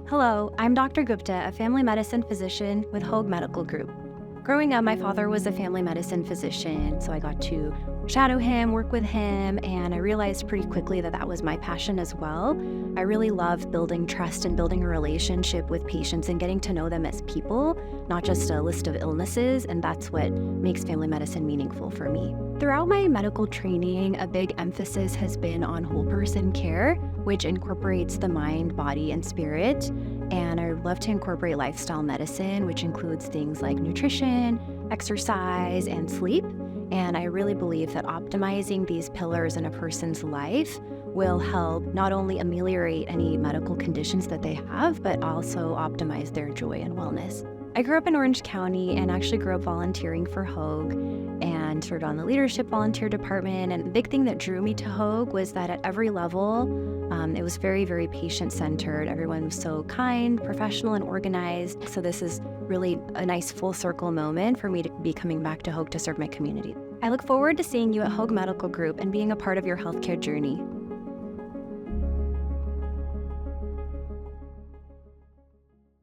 Hello, I'm Dr. Gupta, a family medicine physician with Hoag Medical Group. Growing up, my father was a family medicine physician, so I got to shadow him, work with him, and I realized pretty quickly that that was my passion as well. I really love building trust and building a relationship with patients and getting to know them as people, not just a list of illnesses, and that's what makes family medicine meaningful for me. Throughout my medical training, a big emphasis has been on whole person care, which incorporates the mind, body, and spirit. And I love to incorporate lifestyle medicine, which includes things like nutrition, exercise, and sleep. And I really believe that optimizing these pillars in a person's life will help not only ameliorate any medical conditions that they have, but also optimize their joy and wellness. I grew up in Orange County and actually grew up volunteering for Hoag and served on the leadership volunteer department. And the big thing that drew me to Hoag was that at every level, it was very, very patient-centered. Everyone was so kind, professional, and organized. So this is really a nice full circle moment for me to be coming back to Hoag to serve my community. I look forward to seeing you at Hoag Medical Group and being a part of your healthcare journey.